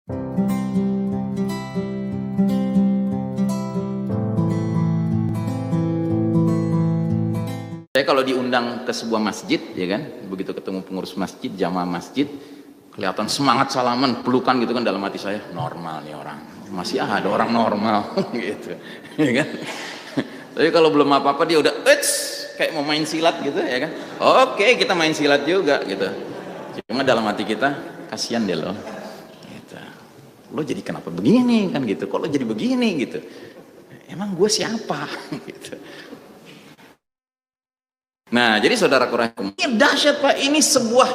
Saya kalau diundang ke sebuah masjid, ya kan, begitu ketemu pengurus masjid, jamaah masjid, kelihatan semangat salaman, pelukan gitu kan, dalam hati saya, normal nih orang, masih ada orang normal, gitu, ya kan. Tapi kalau belum apa-apa dia udah, kayak mau main silat gitu, ya kan. Oke, kita main silat juga, gitu. Cuma dalam hati kita, kasihan deh lo, gitu. Lo jadi kenapa begini kan, gitu. Kok lo jadi begini, gitu. Emang gue siapa, gitu. Nah, jadi saudaraku rahimahumullah, ini dahsyat Pak, ini sebuah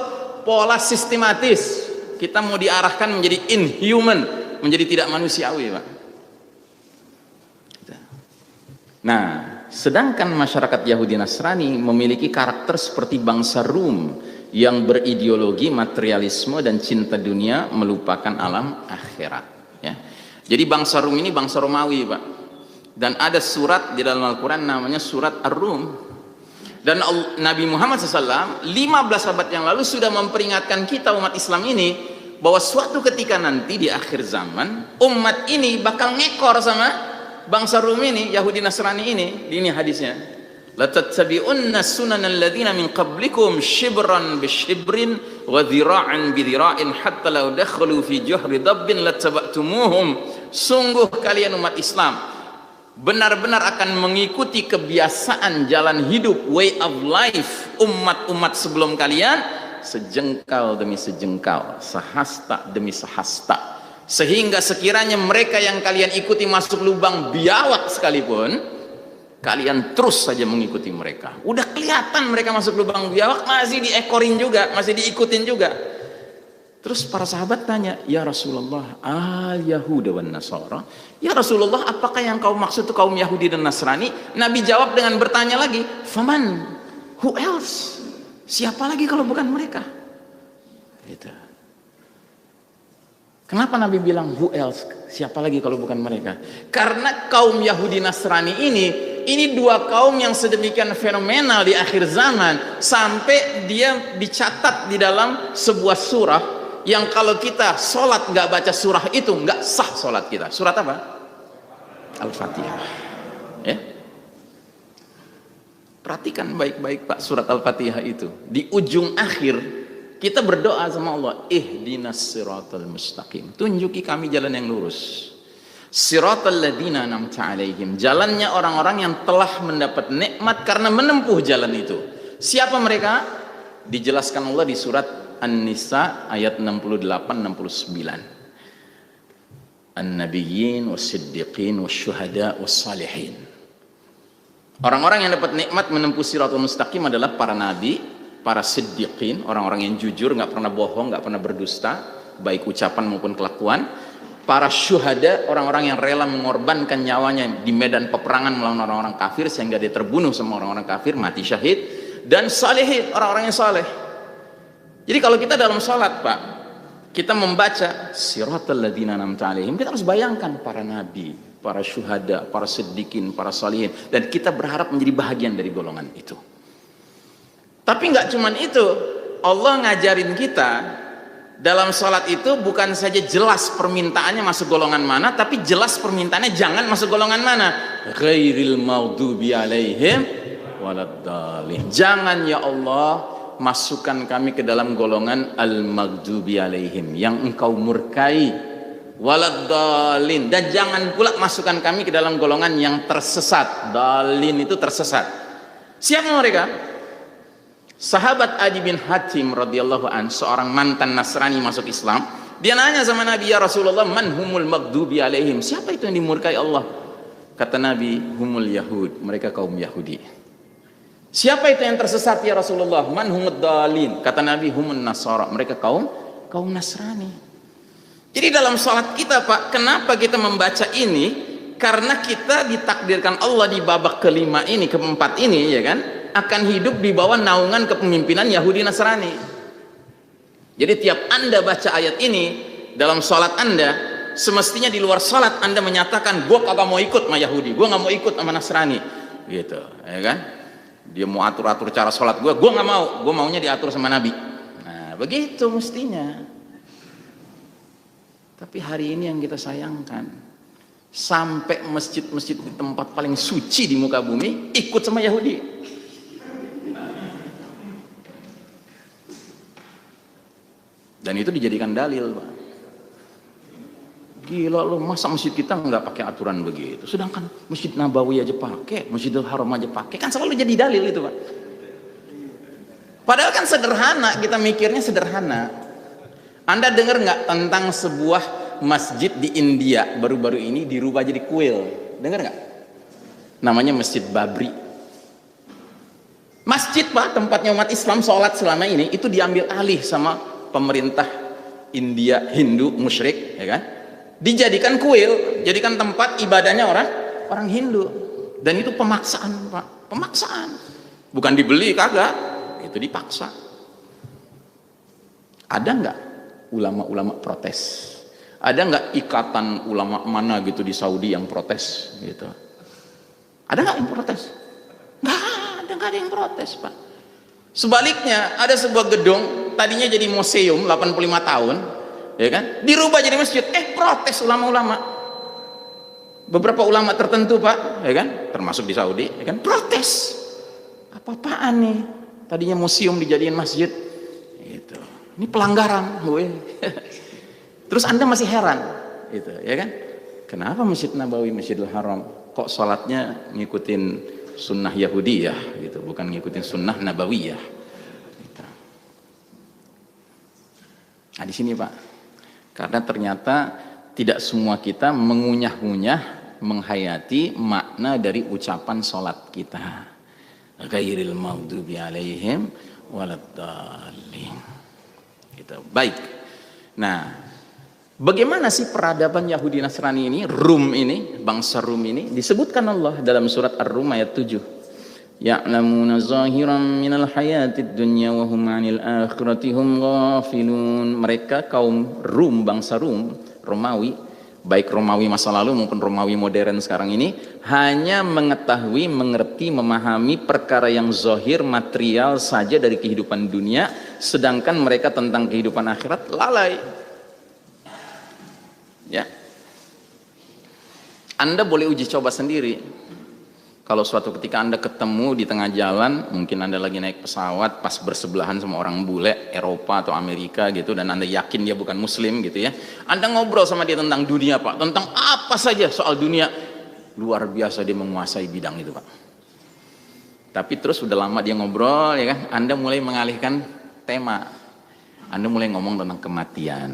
pola sistematis. Kita mau diarahkan menjadi inhuman, menjadi tidak manusiawi, Pak. Nah, sedangkan masyarakat Yahudi Nasrani memiliki karakter seperti bangsa Rum yang berideologi materialisme dan cinta dunia, melupakan alam akhirat, ya. Jadi bangsa Rum ini bangsa Romawi, Pak. Dan ada surat di dalam Al-Quran namanya surat Ar-Rum. Dan Nabi Muhammad SAW 15 abad yang lalu sudah memperingatkan kita umat Islam ini bahwa suatu ketika nanti di akhir zaman umat ini bakal ngekor sama bangsa Rum ini, Yahudi Nasrani ini. Ini hadisnya, la tattabi'unna sunanal ladzina min qablikum shibran bishibrin wa dhira'an bidhira'in hatta law dakhalu fi juhri dabbin lattaba'tumuhum. Sungguh kalian umat Islam benar-benar akan mengikuti kebiasaan jalan hidup, way of life umat-umat sebelum kalian, sejengkal demi sejengkal, sehasta demi sehasta, sehingga sekiranya mereka yang kalian ikuti masuk lubang biawak sekalipun, kalian terus saja mengikuti mereka. Udah kelihatan mereka masuk lubang biawak, masih diekorin juga, masih diikutin juga. Terus para sahabat tanya, ya Rasulullah, al-Yahuda wan Nasara, ya Rasulullah, apakah yang kau maksud itu kaum Yahudi dan Nasrani? Nabi jawab dengan bertanya lagi, faman, who else? Siapa lagi kalau bukan mereka? Gitu. Kenapa Nabi bilang who else? Siapa lagi kalau bukan mereka? Karena kaum Yahudi Nasrani ini dua kaum yang sedemikian fenomenal di akhir zaman, sampai dia dicatat di dalam sebuah surah yang kalau kita sholat nggak baca surah itu nggak sah sholat kita. Surat apa? Al-Fatihah, ya. Perhatikan baik-baik Pak, surat Al-Fatihah itu di ujung akhir kita berdoa sama Allah, ihdinas siratal mustaqim, tunjuki kami jalan yang lurus, siratal ladzina an'amta alaihim, jalannya orang-orang yang telah mendapat nikmat karena menempuh jalan itu. Siapa mereka? Dijelaskan Allah di surat An-Nisa ayat 68-69. An-nabiyyin was-siddiqin was-syuhada was-salihin. Orang-orang yang dapat nikmat menempuh siratal mustaqim adalah para nabi, para siddiqin, orang-orang yang jujur, nggak pernah bohong, nggak pernah berdusta, baik ucapan maupun kelakuan. Para syuhada, orang-orang yang rela mengorbankan nyawanya di medan peperangan melawan orang-orang kafir sehingga dia terbunuh sama orang-orang kafir, mati syahid. Dan salihin, orang-orang yang saleh. Jadi kalau kita dalam sholat Pak, kita membaca siratal ladzina an'amta alaihim, kita harus bayangkan para nabi, para syuhada, para siddiqin, para salihin, dan kita berharap menjadi bahagian dari golongan itu. Tapi nggak cuman itu, Allah ngajarin kita dalam sholat itu bukan saja jelas permintaannya masuk golongan mana, tapi jelas permintaannya jangan masuk golongan mana. Ghairil maghdubi alaihim waladdallin. Jangan ya Allah masukkan kami ke dalam golongan al-maghdubi alaihim, yang engkau murkai, waladdallin, dan jangan pula masukkan kami ke dalam golongan yang tersesat. Dalin itu tersesat. Siapa mereka? Sahabat Adi bin Hatim radhiyallahu an, seorang mantan Nasrani masuk Islam. Dia nanya sama Nabi, ya Rasulullah, man humul maghdubi alaihim, siapa itu yang dimurkai Allah? Kata Nabi, humul Yahud, mereka kaum Yahudi. Siapa itu yang tersesat ya Rasulullah? Man humud dalin, kata Nabi, humun Nasara, mereka kaum Nasrani. Jadi dalam sholat kita Pak, kenapa kita membaca ini? Karena kita ditakdirkan Allah di babak kelima ini, keempat ini, ya kan, akan hidup di bawah naungan kepemimpinan Yahudi Nasrani. Jadi tiap Anda baca ayat ini dalam sholat Anda, semestinya di luar sholat Anda menyatakan, gue kagak mau ikut sama Yahudi, gue nggak mau ikut sama Nasrani, gitu, ya kan? Dia mau atur-atur cara sholat gue nggak mau, gue maunya diatur sama Nabi. Nah begitu mestinya. Tapi hari ini yang kita sayangkan, sampai masjid-masjid di tempat paling suci di muka bumi ikut sama Yahudi. Dan itu dijadikan dalil, Pak. Gila lo, masa masjid kita nggak pakai aturan begitu? Sedangkan Masjid Nabawi aja pakai, Masjidil Haram aja pakai, kan selalu jadi dalil itu, Pak. Padahal kan sederhana, kita mikirnya sederhana. Anda dengar nggak tentang sebuah masjid di India baru-baru ini dirubah jadi kuil? Dengar nggak? Namanya Masjid Babri. Masjid, Pak, tempatnya umat Islam sholat selama ini itu diambil alih sama pemerintah India Hindu musyrik, ya kan? Dijadikan kuil, jadikan tempat ibadahnya orang Hindu. Dan itu pemaksaan, Pak, pemaksaan. Bukan dibeli, kagak, itu dipaksa. Ada nggak ulama-ulama protes? Ada nggak ikatan ulama mana gitu di Saudi yang protes gitu? Ada nggak yang protes? Nggak ada yang protes, Pak. Sebaliknya, ada sebuah gedung tadinya jadi museum 85 tahun, ya kan? Dirubah jadi masjid. Protes ulama-ulama. Beberapa ulama tertentu, Pak, ya kan? Termasuk di Saudi, ya kan? Protes. Apa-apaan nih? Tadinya museum dijadiin masjid. Gitu. Ini pelanggaran, gue. Terus Anda masih heran, gitu, ya kan? Kenapa Masjid Nabawi, Masjidil Haram kok sholatnya ngikutin sunnah Yahudiyah, gitu, bukan ngikutin sunnah Nabawiyah? Gitu. Nah di sini, Pak, karena ternyata tidak semua kita mengunyah-unyah, menghayati makna dari ucapan sholat kita. Ghairil maghdubi alaihim waladdallin. Gitu. Baik. Nah, bagaimana sih peradaban Yahudi Nasrani ini, Rum ini, bangsa Rum ini? Disebutkan Allah dalam surat Ar-Rum ayat 7. Ya'lamuna zahiran minal hayatid dunya wa hum 'anil akhirati hum ghafilun. Mereka kaum Rum, bangsa Rum, Romawi, baik Romawi masa lalu maupun Romawi modern sekarang ini, hanya mengetahui, mengerti, memahami perkara yang zahir, material saja dari kehidupan dunia, sedangkan mereka tentang kehidupan akhirat lalai. Ya, Anda boleh uji coba sendiri. Kalau suatu ketika Anda ketemu di tengah jalan, mungkin Anda lagi naik pesawat, pas bersebelahan sama orang bule Eropa atau Amerika gitu, dan Anda yakin dia bukan Muslim gitu ya, Anda ngobrol sama dia tentang dunia, Pak, tentang apa saja soal dunia, luar biasa dia menguasai bidang itu, Pak. Tapi terus udah lama dia ngobrol, ya kan, Anda mulai mengalihkan tema, Anda mulai ngomong tentang kematian,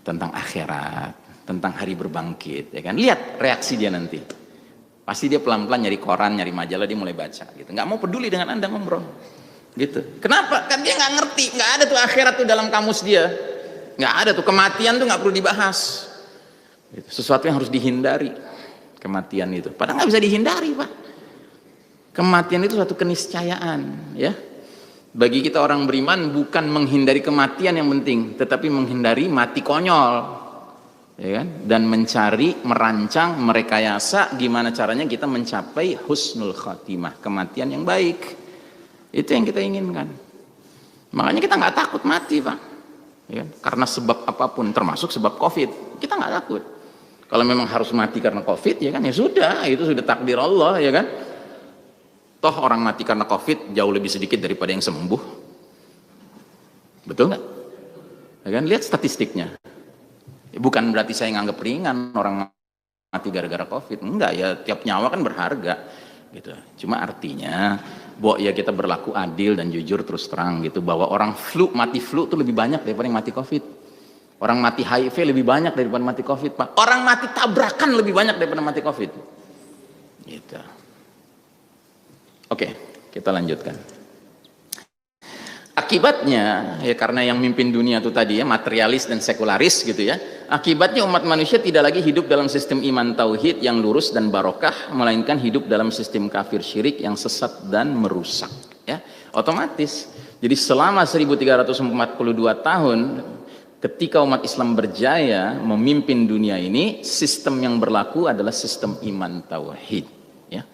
tentang akhirat, tentang hari berbangkit, ya kan? Lihat reaksi dia nanti. Pasti dia pelan-pelan nyari koran, nyari majalah, dia mulai baca gitu. Nggak mau peduli dengan Anda ngobrol. Gitu. Kenapa? Kan dia nggak ngerti, nggak ada tuh akhirat tuh dalam kamus dia. Nggak ada tuh, kematian tuh nggak perlu dibahas. Gitu. Sesuatu yang harus dihindari, kematian itu. Padahal nggak bisa dihindari, Pak. Kematian itu suatu keniscayaan, ya. Bagi kita orang beriman bukan menghindari kematian yang penting, tetapi menghindari mati konyol. Ya kan? Dan mencari, merancang, merekayasa gimana caranya kita mencapai husnul khatimah, kematian yang baik. Itu yang kita inginkan. Makanya kita nggak takut mati, Pak, ya kan? Karena sebab apapun, termasuk sebab COVID, kita nggak takut. Kalau memang harus mati karena COVID, ya kan, ya sudah, itu sudah takdir Allah, ya kan. Toh orang mati karena COVID jauh lebih sedikit daripada yang sembuh, betul nggak? Ya kan, lihat statistiknya. Bukan berarti saya nganggap ringan orang mati gara-gara COVID, enggak ya, tiap nyawa kan berharga gitu. Cuma artinya bahwa ya kita berlaku adil dan jujur terus terang gitu, bahwa orang mati flu itu lebih banyak daripada yang mati COVID. Orang mati HIV lebih banyak daripada mati COVID, Pak. Orang mati tabrakan lebih banyak daripada mati COVID. Gitu. Oke, kita lanjutkan. Akibatnya, ya karena yang mimpin dunia itu tadi ya, materialis dan sekularis gitu ya, akibatnya umat manusia tidak lagi hidup dalam sistem iman tauhid yang lurus dan barokah, melainkan hidup dalam sistem kafir syirik yang sesat dan merusak, ya. Otomatis, jadi selama 1342 tahun ketika umat Islam berjaya memimpin dunia ini, sistem yang berlaku adalah sistem iman tauhid, ya.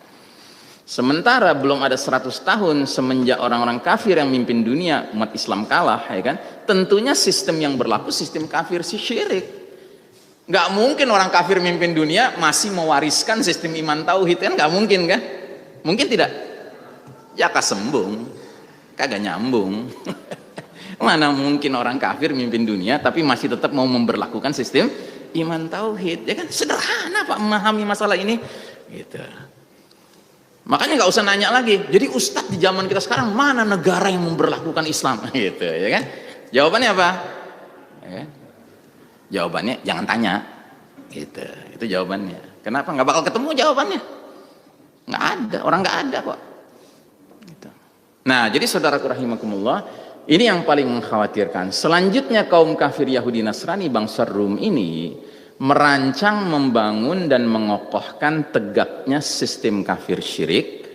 Sementara belum ada 100 tahun semenjak orang-orang kafir yang memimpin dunia, umat Islam kalah, ya kan? Tentunya sistem yang berlaku sistem kafir syirik. Nggak mungkin orang kafir mimpin dunia masih mewariskan sistem iman tauhid, kan nggak mungkin kan? Mungkin tidak? Ya kasembung, kagak nyambung. Mana mungkin orang kafir mimpin dunia tapi masih tetap mau memberlakukan sistem iman tauhid? Ya kan sederhana Pak memahami masalah ini gitu. Makanya nggak usah nanya lagi, jadi ustadz di zaman kita sekarang mana negara yang memberlakukan Islam gitu ya kan? Jawabannya apa? Ya. Jawabannya jangan tanya gitu, itu jawabannya. Kenapa? Nggak bakal ketemu jawabannya, nggak ada, orang nggak ada kok gitu. Nah jadi saudaraku rahimakumullah, ini yang paling mengkhawatirkan. Selanjutnya kaum kafir Yahudi Nasrani bangsa Rum ini merancang, membangun dan mengokohkan tegaknya sistem kafir syirik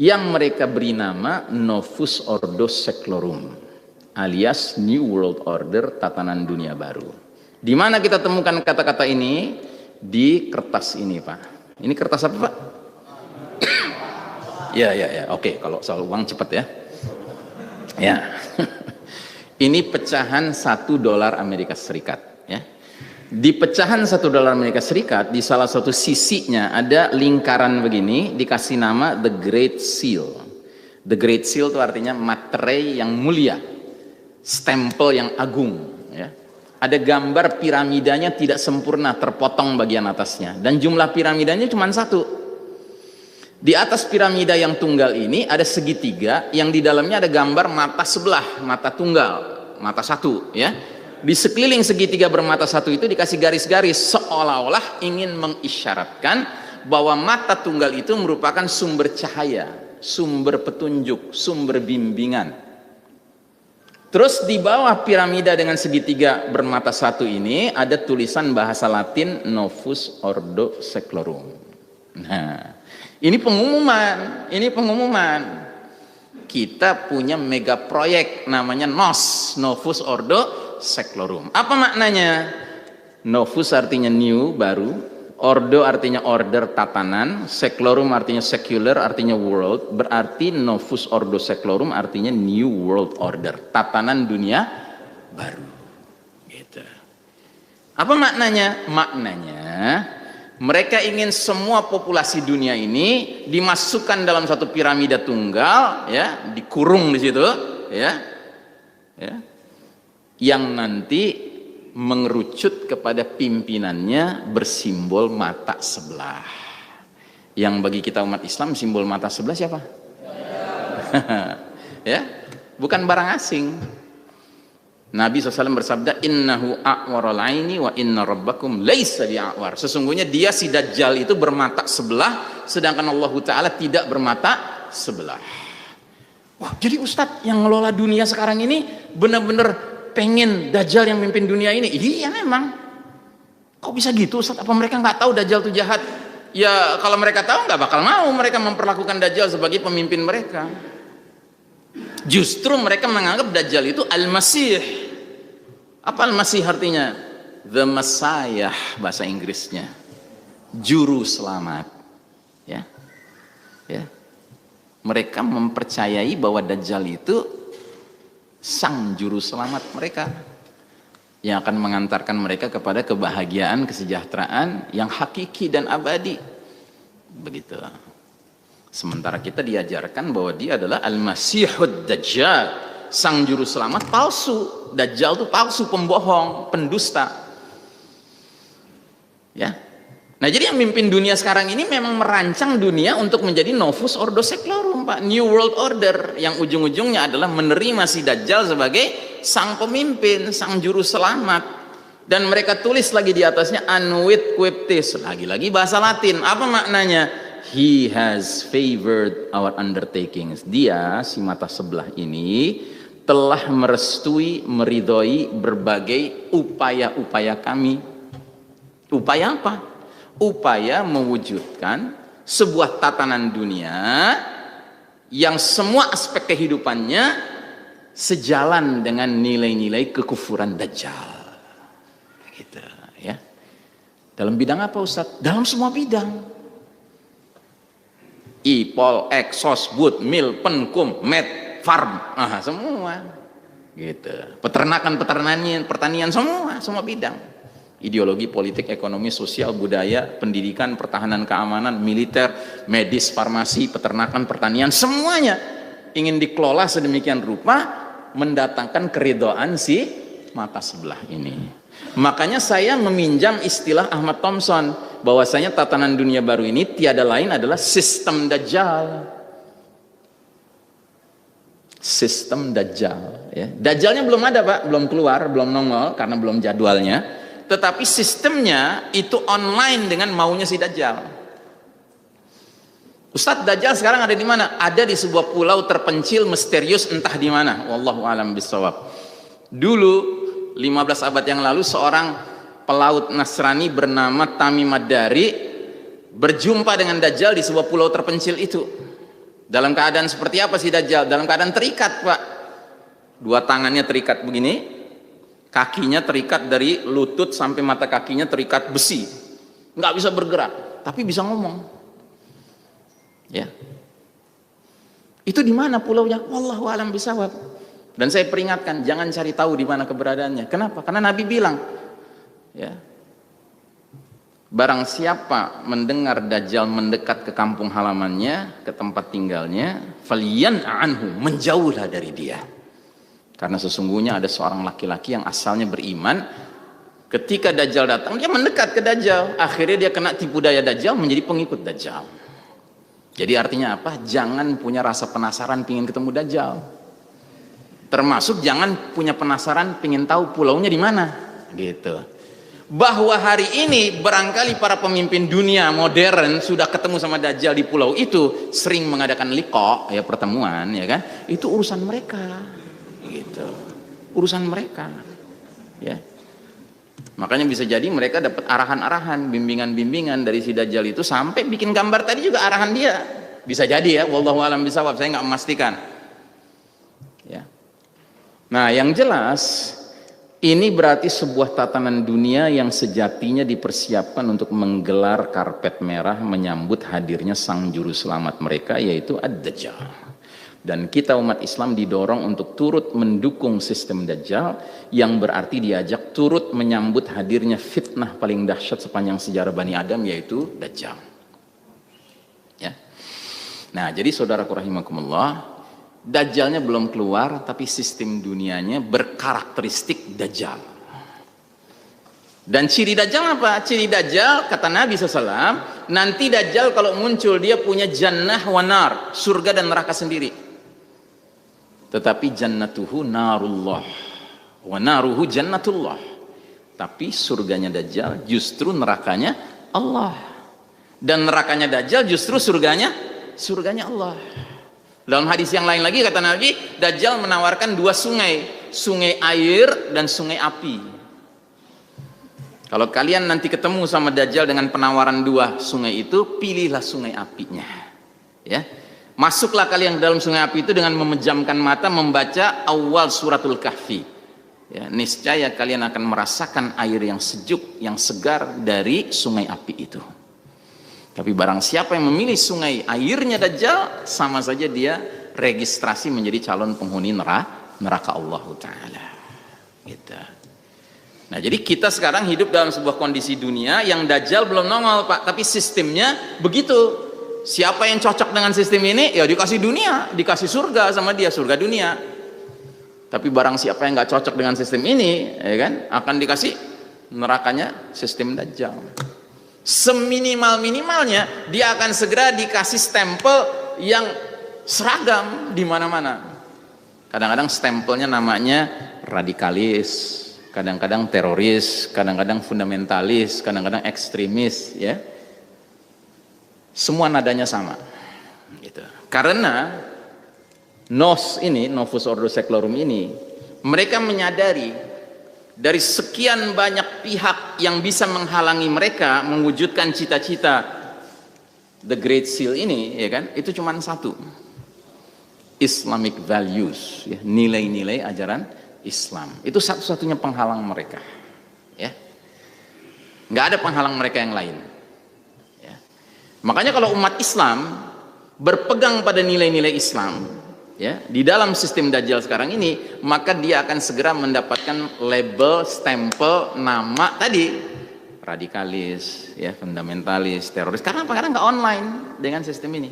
yang mereka beri nama Novus Ordo Seclorum alias New World Order, tatanan dunia baru. Di mana kita temukan kata-kata ini? Di kertas ini Pak. Ini kertas apa Pak? Ya. Oke, kalau soal uang cepat ya. Ya. Ini pecahan $1 Amerika Serikat ya. Di pecahan $1 Amerika Serikat di salah satu sisinya ada lingkaran begini dikasih nama The Great Seal. The Great Seal itu artinya materai yang mulia, stempel yang agung ya. Ada gambar piramidanya tidak sempurna, terpotong bagian atasnya, dan jumlah piramidanya cuma satu. Di atas piramida yang tunggal ini ada segitiga yang di dalamnya ada gambar mata sebelah, mata tunggal, mata satu ya. Di sekeliling segitiga bermata satu itu dikasih garis-garis seolah-olah ingin mengisyaratkan bahwa mata tunggal itu merupakan sumber cahaya, sumber petunjuk, sumber bimbingan. Terus di bawah piramida dengan segitiga bermata satu ini ada tulisan bahasa Latin Novus Ordo Seclorum. Nah, ini pengumuman. Kita punya mega proyek namanya NOS, Novus Ordo Seclorum. Apa maknanya? Novus artinya new, baru. Ordo artinya order, tatanan. Seclorum artinya secular, artinya world. Berarti Novus Ordo Seclorum artinya new world order, tatanan dunia baru gitu. Apa maknanya? Maknanya mereka ingin semua populasi dunia ini dimasukkan dalam satu piramida tunggal ya, dikurung di situ ya, yang nanti mengerucut kepada pimpinannya bersimbol mata sebelah. Yang bagi kita umat Islam simbol mata sebelah siapa? Ya, bukan barang asing. Nabi SAW bersabda, innahu a'waral aini wa inna rabbakum laisa bi'awar. Sesungguhnya dia si Dajjal itu bermata sebelah, sedangkan Allah Ta'ala tidak bermata sebelah. Wah, jadi Ustadz yang ngelola dunia sekarang ini benar-benar pengen Dajjal yang mimpin dunia ini. Iya memang. Kok bisa gitu Ustaz? Apa mereka nggak tahu Dajjal itu jahat? Ya kalau mereka tahu nggak bakal mau mereka memperlakukan Dajjal sebagai pemimpin mereka. Justru mereka menganggap Dajjal itu Al-Masih. Apa Al-Masih artinya? The Messiah bahasa Inggrisnya. Juru selamat. Ya. Mereka mempercayai bahwa Dajjal itu sang juru selamat mereka yang akan mengantarkan mereka kepada kebahagiaan, kesejahteraan yang hakiki dan abadi. Begitu. Sementara kita diajarkan bahwa dia adalah Al-Masihud Dajjal, sang juru selamat palsu. Dajjal itu palsu, pembohong, pendusta. Ya. Nah, jadi yang mimpin dunia sekarang ini memang merancang dunia untuk menjadi Novus Ordo Seclorum, Pak, New World Order, yang ujung-ujungnya adalah menerima si Dajjal sebagai sang pemimpin, sang juru selamat. Dan mereka tulis lagi di atasnya Anuit Quiptis, lagi-lagi bahasa Latin. Apa maknanya? He has favored our undertakings. Dia, si mata sebelah ini, telah merestui, meridhoi berbagai upaya-upaya kami. Upaya apa? Upaya mewujudkan sebuah tatanan dunia yang semua aspek kehidupannya sejalan dengan nilai-nilai kekufuran Dajjal. Gitu, ya. Dalam bidang apa Ustaz? Dalam semua bidang. Ipol, Exos, Bud, Mil, Penkum, Med, Farm, semua. Gitu. Peternakan, pertanian, semua bidang. Ideologi, politik, ekonomi, sosial, budaya, pendidikan, pertahanan, keamanan, militer, medis, farmasi, peternakan, pertanian, semuanya ingin dikelola sedemikian rupa mendatangkan keridhaan si mata sebelah ini. Makanya saya meminjam istilah Ahmad Thompson, bahwasanya tatanan dunia baru ini tiada lain adalah sistem Dajjal. Sistem Dajjal, ya. Dajjalnya belum ada, Pak, belum keluar, belum nongol karena belum jadwalnya. Tetapi sistemnya itu online dengan maunya si Dajjal. Ustadz, Dajjal sekarang ada di mana? Ada di sebuah pulau terpencil misterius entah di mana. Wallahu a'lam bishawab. Dulu 15 abad yang lalu seorang pelaut Nasrani bernama Tamim Ad-Dari berjumpa dengan Dajjal di sebuah pulau terpencil itu. Dalam keadaan seperti apa sih Dajjal? Dalam keadaan terikat, Pak. Dua tangannya terikat begini, kakinya terikat dari lutut sampai mata kakinya terikat besi, nggak bisa bergerak, tapi bisa ngomong. Ya, itu di mana pulaunya? Wallahu a'lam bishawab. Dan saya peringatkan, jangan cari tahu di mana keberadaannya. Kenapa? Karena Nabi bilang, ya, barang siapa mendengar Dajjal mendekat ke kampung halamannya, ke tempat tinggalnya, falyan anhu, menjauhlah dari dia. Karena sesungguhnya ada seorang laki-laki yang asalnya beriman, ketika Dajjal datang, dia mendekat ke Dajjal. Akhirnya dia kena tipu daya Dajjal, menjadi pengikut Dajjal. Jadi artinya apa? Jangan punya rasa penasaran pingin ketemu Dajjal. Termasuk jangan punya penasaran pingin tahu pulaunya di mana. Gitu. Bahwa hari ini barangkali para pemimpin dunia modern sudah ketemu sama Dajjal di pulau itu, sering mengadakan liqa, ya, pertemuan, ya kan? Itu urusan mereka. Gitu. Urusan mereka. Ya. Makanya bisa jadi mereka dapat arahan-arahan, bimbingan-bimbingan dari si Dajjal itu, sampai bikin gambar tadi juga arahan dia. Bisa jadi, ya, wallahu a'lam bishawab, saya nggak memastikan. Ya. Nah, yang jelas ini berarti sebuah tatanan dunia yang sejatinya dipersiapkan untuk menggelar karpet merah menyambut hadirnya sang juru selamat mereka, yaitu Ad-Dajjal. Dan kita umat Islam didorong untuk turut mendukung sistem Dajjal, yang berarti diajak turut menyambut hadirnya fitnah paling dahsyat sepanjang sejarah Bani Adam, yaitu Dajjal. Ya. Nah, jadi saudaraku rahimakumullah, Dajjalnya belum keluar, tapi sistem dunianya berkarakteristik Dajjal. Dan ciri Dajjal apa? Ciri Dajjal, kata Nabi SAW, nanti Dajjal kalau muncul dia punya jannah wa nar, surga dan neraka sendiri. Tetapi jannatuhu narullah wa naruhu jannatullah. Tapi surganya Dajjal justru nerakanya Allah. Dan nerakanya Dajjal justru surganya Allah. Dalam hadis yang lain lagi kata Nabi, Dajjal menawarkan dua sungai, sungai air dan sungai api. Kalau kalian nanti ketemu sama Dajjal dengan penawaran dua sungai itu, pilihlah sungai apinya. Ya. Masuklah kalian ke dalam sungai api itu dengan memejamkan mata, membaca awal suratul kahfi. Ya, niscaya kalian akan merasakan air yang sejuk, yang segar dari sungai api itu. Tapi barang siapa yang memilih sungai airnya Dajjal, sama saja dia registrasi menjadi calon penghuni neraka Allah Ta'ala. Gitu. Nah, jadi kita sekarang hidup dalam sebuah kondisi dunia yang Dajjal belum nongol, Pak, tapi sistemnya begitu. Siapa yang cocok dengan sistem ini, ya dikasih dunia, dikasih surga sama dia, surga dunia. Tapi barang siapa yang nggak cocok dengan sistem ini, ya kan, akan dikasih nerakanya sistem Dajjal. Seminimal-minimalnya dia akan segera dikasih stempel yang seragam di mana-mana. Kadang-kadang stempelnya namanya radikalis, kadang-kadang teroris, kadang-kadang fundamentalis, kadang-kadang ekstremis, ya. Semua nadanya sama. Gitu. Karena Novus Ordo Seclorum ini, mereka menyadari dari sekian banyak pihak yang bisa menghalangi mereka mewujudkan cita-cita The Great Seal ini, ya kan? Itu cuma satu, Islamic values, ya, nilai-nilai ajaran Islam. Itu satu-satunya penghalang mereka, ya. Nggak ada penghalang mereka yang lain. Ya. Makanya kalau umat Islam berpegang pada nilai-nilai Islam, ya, di dalam sistem Dajjal sekarang ini, maka dia akan segera mendapatkan label, stempel, nama tadi, radikalis, ya, fundamentalis, teroris. Karena apa? Karena nggak online dengan sistem ini.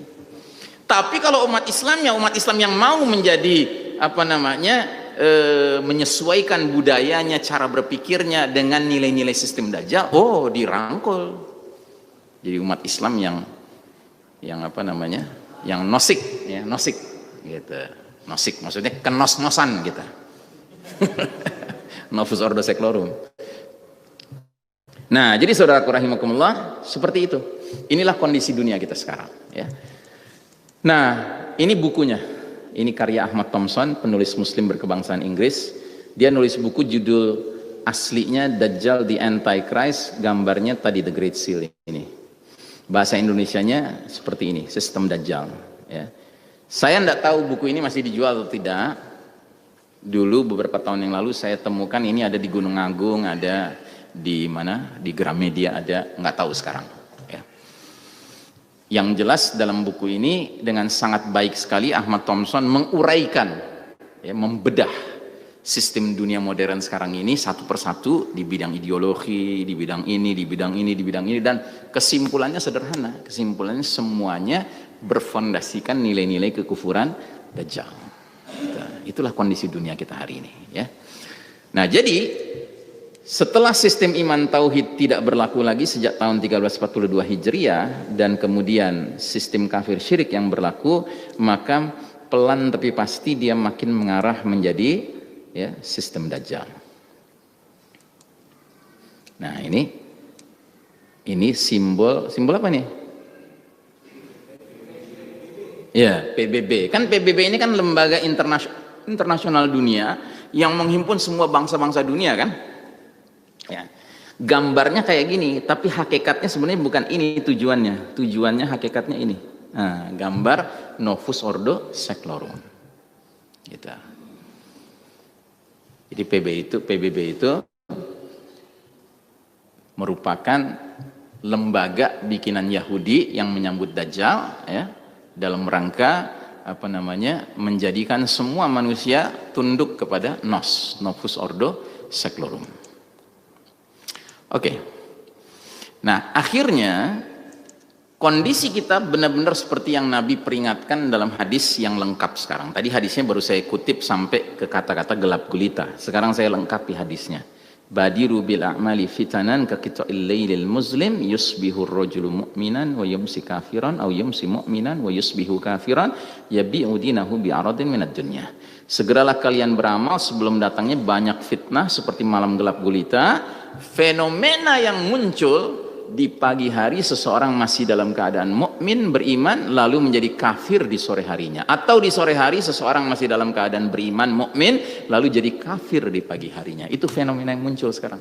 Tapi kalau umat Islamnya, umat Islam yang mau menjadi apa namanya, menyesuaikan budayanya, cara berpikirnya dengan nilai-nilai sistem Dajjal, oh dirangkul. Jadi umat Islam yang apa namanya, yang nosik, ya, nosik, gitu. Nosik maksudnya kenos-nosan kita. Novus Ordo Seclorum. Nah, jadi saudaraku rahimakumullah, seperti itu. Inilah kondisi dunia kita sekarang, ya. Nah, ini bukunya. Ini karya Ahmad Thompson, penulis Muslim berkebangsaan Inggris. Dia nulis buku, judul aslinya Dajjal the Antichrist, gambarnya tadi The Great Seal ini. Bahasa Indonesianya seperti ini, sistem Dajjal. Ya. Saya tidak tahu buku ini masih dijual atau tidak. Dulu beberapa tahun yang lalu saya temukan ini ada di Gunung Agung, ada di mana, di Gramedia ada, nggak tahu sekarang. Ya. Yang jelas dalam buku ini dengan sangat baik sekali Ahmad Thompson menguraikan, ya, membedah sistem dunia modern sekarang ini satu persatu di bidang ideologi, di bidang ini, di bidang ini, di bidang ini, dan kesimpulannya sederhana. Kesimpulannya semuanya berfondasikan nilai-nilai kekufuran Dajjal. Itulah kondisi dunia kita hari ini, ya. Nah, jadi setelah sistem iman tauhid tidak berlaku lagi sejak tahun 1342 Hijriah dan kemudian sistem kafir syirik yang berlaku, maka pelan tapi pasti dia makin mengarah menjadi, ya, sistem Dajjal. Nah, ini simbol apa nih? Ya, PBB. Kan PBB ini kan lembaga internasional dunia yang menghimpun semua bangsa-bangsa dunia, kan? Ya. Gambarnya kayak gini, tapi hakikatnya sebenarnya bukan ini tujuannya. Tujuannya hakikatnya ini. Nah, gambar Novus Ordo Seclorum. Gitu. Jadi PBB itu merupakan lembaga bikinan Yahudi yang menyambut Dajjal, ya, dalam rangka apa namanya, menjadikan semua manusia tunduk kepada Novus Ordo Seclorum. Oke. Nah, akhirnya kondisi kita benar-benar seperti yang Nabi peringatkan dalam hadis yang lengkap sekarang. Tadi hadisnya baru saya kutip sampai ke kata-kata gelap gulita. Sekarang saya lengkapi hadisnya. Badiru bil a'mali fitanan ka qita'il lailil muslim yusbihu ar-rajulu mu'minan wa yumsi kafiran aw yumsi mu'minan wa yusbihu kafiran yabi'u dinahu bi'aradin minad dunya. Segeralah kalian beramal sebelum datangnya banyak fitnah seperti malam gelap gulita. Fenomena yang muncul di pagi hari, seseorang masih dalam keadaan mukmin beriman lalu menjadi kafir di sore harinya, atau di sore hari seseorang masih dalam keadaan beriman mukmin lalu jadi kafir di pagi harinya. Itu fenomena yang muncul sekarang.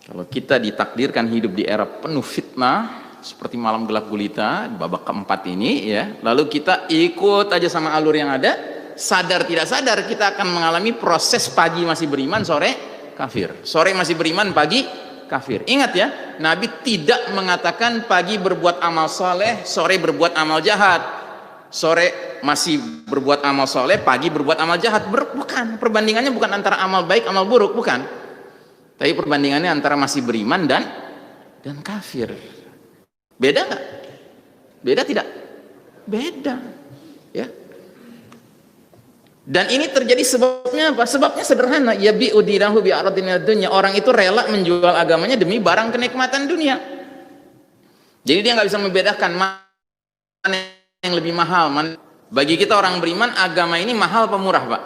Kalau kita ditakdirkan hidup di era penuh fitnah seperti malam gelap gulita babak keempat ini, ya, lalu kita ikut aja sama alur yang ada, sadar tidak sadar kita akan mengalami proses pagi masih beriman, sore kafir, sore masih beriman, pagi kafir. Ingat ya, Nabi tidak mengatakan pagi berbuat amal soleh, sore berbuat amal jahat, sore masih berbuat amal soleh, pagi berbuat amal jahat. Bukan, perbandingannya bukan antara amal baik amal buruk, bukan, tapi perbandingannya antara masih beriman dan kafir. Beda nggak? Beda tidak? Beda, ya. Dan ini terjadi sebabnya apa? Sebabnya sederhana, yabi'u dinahu bi'aradin minad dunya. Orang itu rela menjual agamanya demi barang kenikmatan dunia. Jadi dia nggak bisa membedakan mana yang lebih mahal. Bagi kita orang beriman, agama ini mahal apa murah, Pak?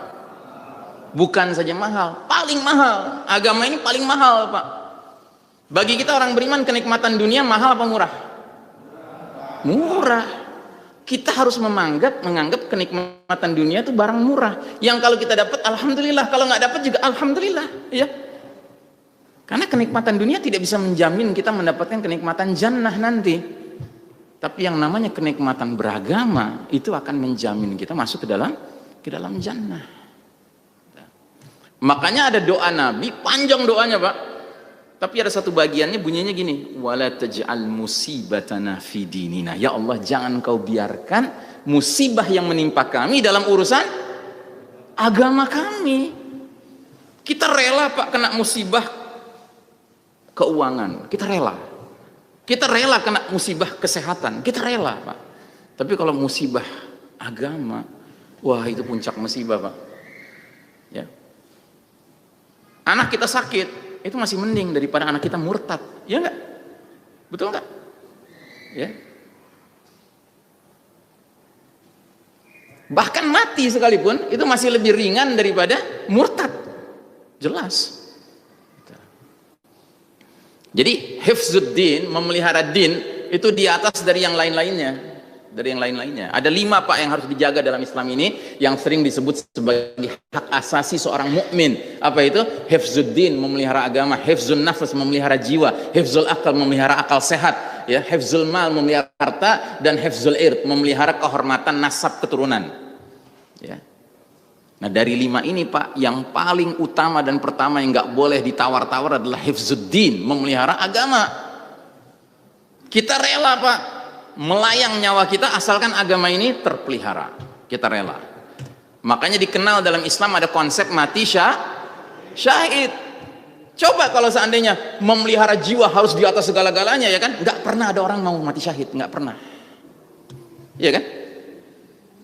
Bukan saja mahal, paling mahal. Agama ini paling mahal, Pak. Bagi kita orang beriman, kenikmatan dunia mahal apa murah? Murah. Kita harus menganggap kenikmatan dunia itu barang murah, yang kalau kita dapat alhamdulillah, kalau nggak dapat juga alhamdulillah, ya. Karena kenikmatan dunia tidak bisa menjamin kita mendapatkan kenikmatan jannah nanti. Tapi yang namanya kenikmatan beragama itu akan menjamin kita masuk ke dalam jannah. Makanya ada doa Nabi, panjang doanya, Pak. Tapi ada satu bagiannya bunyinya gini, wala taj'al musibatana fi dinina. Ya Allah, jangan kau biarkan musibah yang menimpa kami dalam urusan agama kami. Kita rela Pak kena musibah keuangan, kita rela. Kita rela kena musibah kesehatan, kita rela Pak. Tapi kalau musibah agama, wah itu puncak musibah Pak. Ya. Anak kita sakit, itu masih mending daripada anak kita murtad, ya enggak? Betul enggak? Ya. Bahkan mati sekalipun itu masih lebih ringan daripada murtad, jelas. Jadi hifzuddin, memelihara din itu di atas dari yang lain-lainnya. Dari yang lain-lainnya. Ada 5 Pak yang harus dijaga dalam Islam ini, yang sering disebut sebagai hak asasi seorang mukmin. Apa itu? Hifzuddin, memelihara agama, hifzun nafs, memelihara jiwa, hifzul akal, memelihara akal sehat, ya, hifzul mal, memelihara harta, dan hifzul ird, memelihara kehormatan nasab keturunan. Ya. Nah dari 5 ini Pak, yang paling utama dan pertama yang nggak boleh ditawar-tawar adalah hifzuddin, memelihara agama. Kita rela Pak melayang nyawa kita asalkan agama ini terpelihara, kita rela. Makanya dikenal dalam Islam ada konsep mati syahid. Coba kalau seandainya memelihara jiwa harus di atas segala-galanya, ya kan? Nggak pernah ada orang mau mati syahid, nggak pernah, ya kan?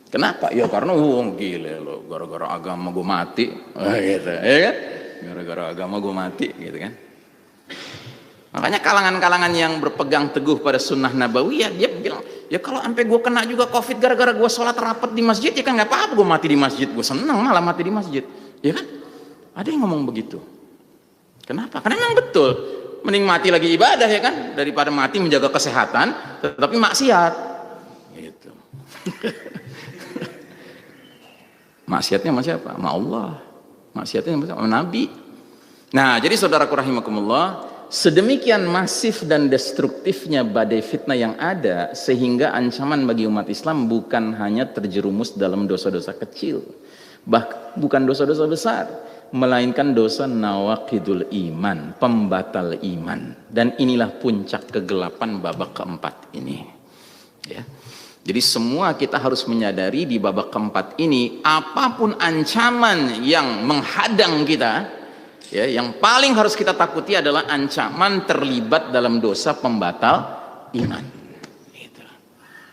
Kenapa? Ya karena gila loh, gara-gara agama gue mati, gitu, ya kan? Gara-gara agama gue mati, gitu kan? Makanya kalangan-kalangan yang berpegang teguh pada sunnah nabawiyah, dia bilang, ya kalau sampai gue kena juga covid gara-gara gue sholat rapat di masjid, ya kan nggak apa-apa gue mati di masjid, gue senang malah mati di masjid, ya kan? Ada yang ngomong begitu. Kenapa? Karena memang betul, mending mati lagi ibadah, ya kan, daripada mati menjaga kesehatan tetapi maksiat, gitu. Maksiatnya sama siapa? Sama Allah. Maksiatnya sama Nabi. Nah, jadi saudaraku rahimakumullah, sedemikian masif dan destruktifnya badai fitnah yang ada, sehingga ancaman bagi umat Islam bukan hanya terjerumus dalam dosa-dosa kecil, bukan dosa-dosa besar, melainkan dosa nawaqidul iman, pembatal iman. Dan inilah puncak kegelapan babak keempat ini, ya. Jadi semua kita harus menyadari di babak keempat ini, apapun ancaman yang menghadang kita, ya, yang paling harus kita takuti adalah ancaman terlibat dalam dosa pembatal iman. Gitu.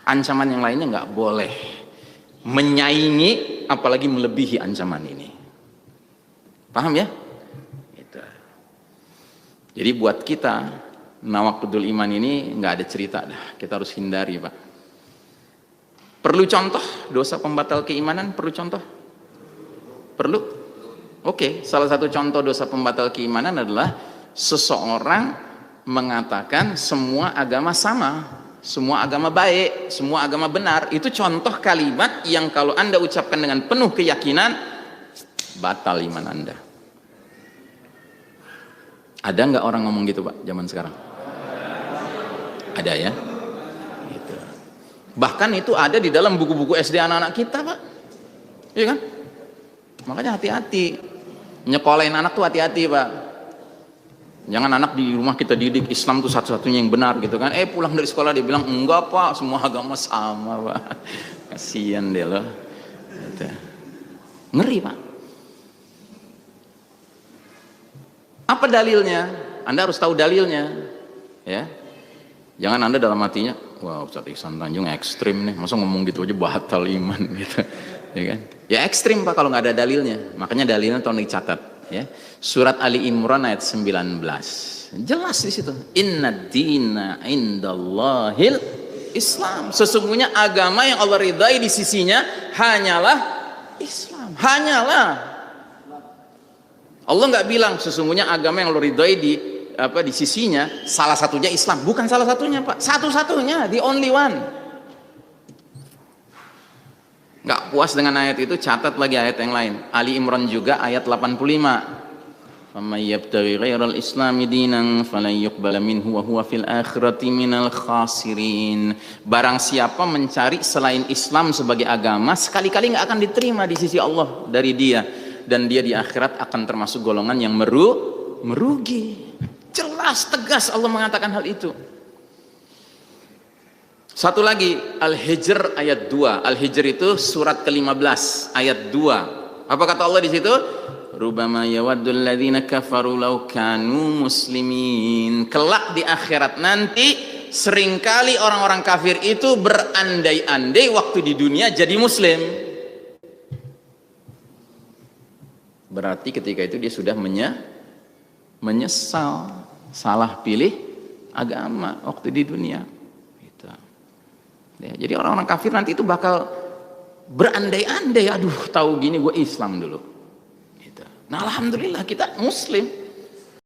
Ancaman yang lainnya nggak boleh menyaingi, apalagi melebihi ancaman ini. Paham ya? Gitu. Jadi buat kita nawaqidul iman ini nggak ada cerita dah. Kita harus hindari Pak. Perlu contoh dosa pembatal keimanan? Perlu contoh? Perlu? Oke, salah satu contoh dosa pembatal keimanan adalah seseorang mengatakan semua agama sama, semua agama baik, semua agama benar. Itu contoh kalimat yang kalau Anda ucapkan dengan penuh keyakinan, batal iman Anda. Ada nggak orang ngomong gitu Pak zaman sekarang? Ada ya? Gitu. Bahkan itu ada di dalam buku-buku SD anak-anak kita Pak, iya kan? Makanya hati-hati, nyekolahin anak tuh hati-hati Pak. Jangan anak di rumah kita didik Islam tuh satu-satunya yang benar gitu kan. Pulang dari sekolah dia bilang enggak Pak, semua agama sama Pak. Kasihan deh loh. Gitu. Ngeri Pak. Apa dalilnya? Anda harus tahu dalilnya, ya. Jangan Anda dalam hatinya, wah Ustaz Ihsan Tanjung ekstrim nih, masa ngomong gitu aja batal iman gitu, ya kan? Ya ekstrim Pak kalau nggak ada dalilnya. Makanya dalilnya tolong dicatat, ya. Surat Ali Imran ayat 19, jelas di situ. Inna dina indallahil Islam. Sesungguhnya agama yang Allah ridai di sisinya hanyalah Islam. Hanyalah. Allah nggak bilang sesungguhnya agama yang Allah ridai di sisinya salah satunya Islam. Bukan salah satunya Pak, satu-satunya, the only one. Nggak puas dengan ayat itu, catat lagi ayat yang lain. Ali Imran juga ayat 85. Faman yabtaghi ghairal islami dinan falan yuqbala minhu wa huwa fil akhirati minal khasirin. Barang siapa mencari selain Islam sebagai agama, sekali-kali nggak akan diterima di sisi Allah dari dia, dan dia di akhirat akan termasuk golongan yang merugi. Jelas tegas Allah mengatakan hal itu. Satu lagi, Al-Hijr ayat 2. Al-Hijr itu surat ke-15 ayat 2. Apa kata Allah di situ? Rubama yawaddul ladzina kafaru law kanu muslimin. Kelak di akhirat nanti seringkali orang-orang kafir itu berandai-andai waktu di dunia jadi muslim. Berarti ketika itu dia sudah menyesal salah pilih agama waktu di dunia. Gitu. Ya, jadi orang-orang kafir nanti itu bakal berandai-andai, aduh tahu gini gue Islam dulu. Gitu. Nah alhamdulillah kita muslim.